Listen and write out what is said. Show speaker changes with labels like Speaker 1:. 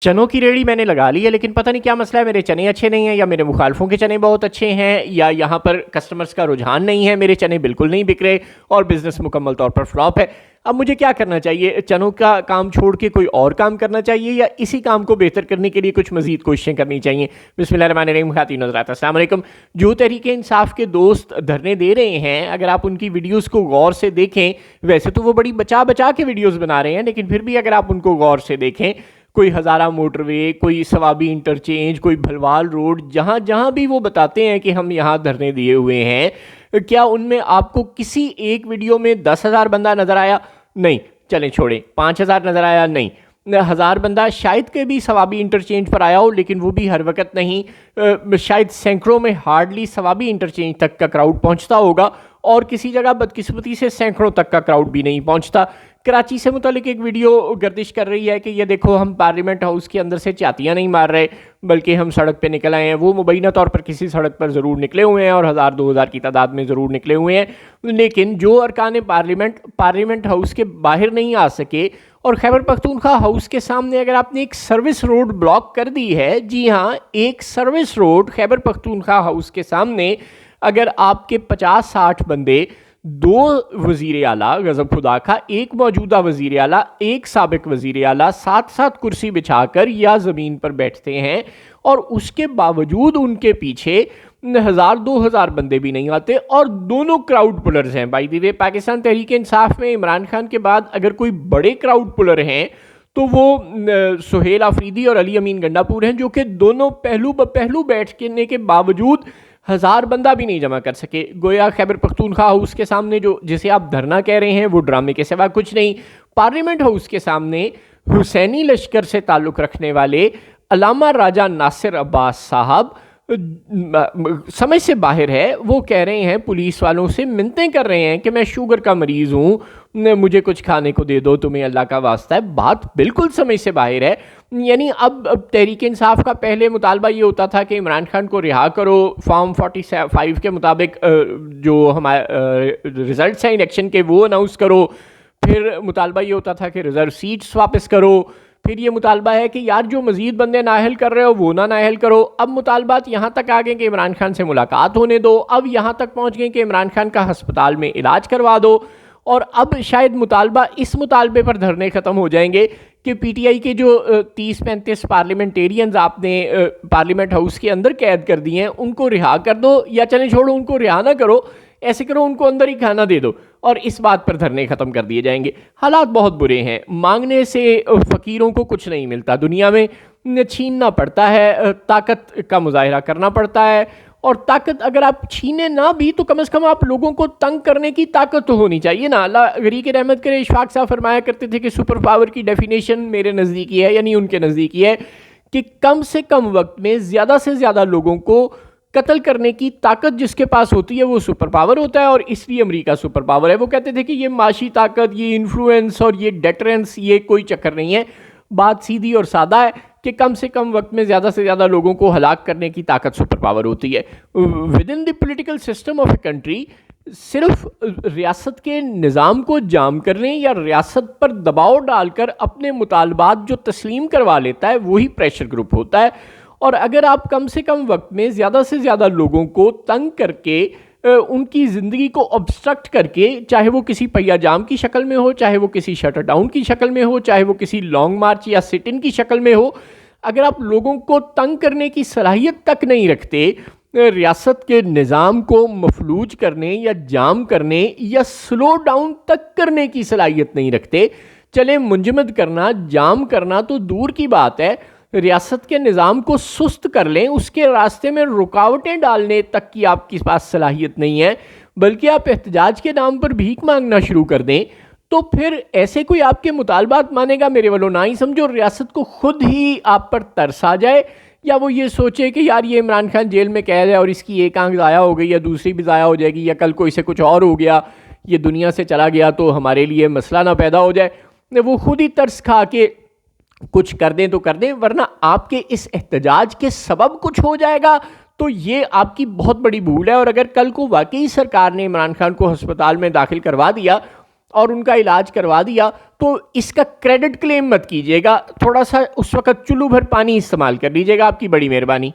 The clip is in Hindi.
Speaker 1: चनों की रेहड़ी मैंने लगा ली है, लेकिन पता नहीं क्या मसला है, मेरे चने अच्छे नहीं हैं या मेरे मुखालफों के चने बहुत अच्छे हैं या यहाँ पर कस्टमर्स का रुझान नहीं है, मेरे चने बिल्कुल नहीं बिक रहे और बिजनेस मुकम्मल तौर पर फ्लॉप है। अब मुझे क्या करना चाहिए? चनों का काम छोड़ के कोई और काम करना चाहिए या इसी काम को बेहतर करने के लिए कुछ मजीद कोशिशें करनी चाहिए? बिस्मिल्लाहिर्रहमानिर्रहीम, खातिन हज़रात, अस्सलाम वालेकुम। जो तहरीक इंसाफ के दोस्त धरने दे रहे हैं, अगर आप उनकी वीडियोज़ को गौर से देखें, वैसे तो वो बड़ी बचा बचा के वीडियोज़ बना रहे हैं, लेकिन फिर भी अगर आप उनको गौर से देखें, कोई हज़ारा मोटरवे, कोई सवाबी इंटरचेंज, कोई भलवाल रोड, जहाँ जहाँ भी वो बताते हैं कि हम यहाँ धरने दिए हुए हैं, क्या उनमें आपको किसी एक वीडियो में 10,000 बंदा नज़र आया? नहीं। चलें छोड़ें, 5,000 नज़र आया? नहीं। 1,000 बंदा शायद के भी सवाबी इंटरचेंज पर आया हो, लेकिन वो भी हर वक्त नहीं। शायद सैकड़ों में हार्डली सवाबी इंटरचेंज तक का क्राउड पहुंचता होगा और किसी जगह बदकिस्मती से सैकड़ों तक का क्राउड भी नहीं पहुंचता। कराची से मुतालिक एक वीडियो गर्दिश कर रही है कि ये देखो, हम पार्लियामेंट हाउस के अंदर से चातियाँ नहीं मार रहे, बल्कि हम सड़क पे निकल आए हैं। वो मुबैना तौर पर किसी सड़क पर ज़रूर निकले हुए हैं और 1,000-2,000 की तादाद में ज़रूर निकले हुए हैं, लेकिन जो अरकान पार्लियामेंट हाउस के बाहर नहीं आ सके। और खैबर पख्तूनख्वा हाउस के सामने अगर आपने एक सर्विस रोड ब्लॉक कर दी है, जी हाँ, एक service road Khyber Pakhtunkhwa house के सामने, अगर आपके 50-60 बंदे, 2 वज़ीर आला गज़ब खुदा का, एक मौजूदा वज़ीर आला, एक साबिक वज़ीर आला, साथ साथ कुर्सी बिछाकर या ज़मीन पर बैठते हैं और उसके बावजूद उनके पीछे 1,000-2,000 बंदे भी नहीं आते और दोनों क्राउड पुलर्स हैं। By the way, Pakistan Tehreek Insaf में इमरान खान के बाद अगर कोई बड़े क्राउड पुलर हैं तो वो सुहेल आफरीदी और अली अमीन गंडापुर हैं, जो कि दोनों पहलू ब पहलू बैठने के बावजूद 1,000 बंदा भी नहीं जमा कर सके। गोया खैबर पख्तूनख्वा हाउस के सामने जो जिसे आप धरना कह रहे हैं वो ड्रामे के सिवा कुछ नहीं। पार्लियामेंट हाउस के सामने हुसैनी लश्कर से ताल्लुक़ रखने वाले अल्लामा राजा नासिर अब्बास साहब समझ से बाहर है। वो कह रहे हैं, पुलिस वालों से मिन्नतें कर रहे हैं कि मैं शुगर का मरीज़ हूँ, मुझे कुछ खाने को दे दो, तुम्हें अल्लाह का वास्ता है। बात बिल्कुल समझ से बाहर है। यानी अब तहरीक इंसाफ का पहले मुतालबा ये होता था कि इमरान खान को रिहा करो, फॉर्म 45 के मुताबिक जो हमारे रिज़ल्ट हैं इलेक्शन के वो अनाउंस करो। फिर मुतालबा ये होता था कि रिज़र्व सीट्स वापस करो। फिर ये मुतालबा है कि यार जो मज़ीद बंदे नाअहल कर रहे हो वो ना नाअहल करो। अब मुतालबात यहाँ तक आ गए कि इमरान खान से मुलाकात होने दो। अब यहाँ तक पहुँच गए कि इमरान खान का हस्पताल में इलाज करवा दो। और अब शायद मुतालबा, इस मुतालबे पर धरने ख़त्म हो जाएंगे कि पीटीआई के जो 30-35 पार्लियामेंटेरियंस आपने पार्लियामेंट हाउस के अंदर कैद कर दिए हैं, उनको रिहा कर दो, या चलें छोड़ो, उनको रिहा ना करो, ऐसे करो उनको अंदर ही खाना दे दो, और इस बात पर धरने ख़त्म कर दिए जाएंगे। हालात बहुत बुरे हैं। मांगने से फ़कीरों को कुछ नहीं मिलता दुनिया में, छीनना पड़ता है, ताकत का मुजाहिरा करना पड़ता है। और ताकत अगर आप छीने ना भी तो कम से कम आप लोगों को तंग करने की ताकत तो होनी चाहिए ना। अल्लाह गरीक रहमत करे, इशफाक साहब फरमाया करते थे कि सुपर पावर की डेफिनेशन मेरे नज़दीक है, यानी उनके नज़दीक है कि कम से कम वक्त में ज़्यादा से ज़्यादा लोगों को कत्ल करने की ताकत जिसके पास होती है वो सुपर पावर होता है, और इसलिए अमेरिका सुपर पावर है। वो कहते थे कि ये माशी ताकत, ये इन्फ्लुएंस और ये डेटरेंस, ये कोई चक्कर नहीं है। बात सीधी और सादा है कि कम से कम वक्त में ज़्यादा से ज़्यादा लोगों को हलाक करने की ताकत सुपर पावर होती है। With in the political system of a country, सिर्फ रियासत के निज़ाम को जाम करने या रियासत पर दबाव डालकर अपने मुतालबात जो तस्लीम करवा लेता है वही प्रेशर ग्रुप होता है। और अगर आप कम से कम वक्त में ज़्यादा से ज़्यादा लोगों को तंग करके, उनकी ज़िंदगी को ऑब्स्ट्रक्ट करके, चाहे वो किसी पहिया जाम की शक्ल में हो, चाहे वो किसी शटर डाउन की शक्ल में हो, चाहे वो किसी लॉन्ग मार्च या सिट इन की शक्ल में हो, अगर आप लोगों को तंग करने की सलाहियत तक नहीं रखते, रियासत के निज़ाम को मफलूज करने या जाम करने या स्लो डाउन तक करने की सलाहियत नहीं रखते, चले मुंजमद करना, जाम करना तो दूर की बात है, रियासत के निज़ाम को सुस्त कर लें, उसके रास्ते में रुकावटें डालने तक की आपके पास सलाहियत नहीं है, बल्कि आप एहतजाज के नाम पर भीख मांगना शुरू कर दें, तो फिर ऐसे कोई आपके मुतालबात मानेगा? मेरे वालों ना ही समझो। रियासत को खुद ही आप पर तरस आ जाए, या वो ये सोचे कि यार ये इमरान खान जेल में कैद है और इसकी एक आंख ज़ाया हो गई या दूसरी भी ज़ाया हो जाएगी, या कल को इसे कुछ और हो गया, ये दुनिया से चला गया तो हमारे लिए मसला ना पैदा हो जाए। वो खुद ही तरस खा के कुछ कर दें तो कर दें, वरना आपके इस एहतजाज के सबब कुछ हो जाएगा तो ये आपकी बहुत बड़ी भूल है। और अगर कल को वाकई सरकार ने इमरान खान को अस्पताल में दाखिल करवा दिया और उनका इलाज करवा दिया, तो इसका क्रेडिट क्लेम मत कीजिएगा, थोड़ा सा उस वक्त चुल्लू भर पानी इस्तेमाल कर लीजिएगा। आपकी बड़ी मेहरबानी।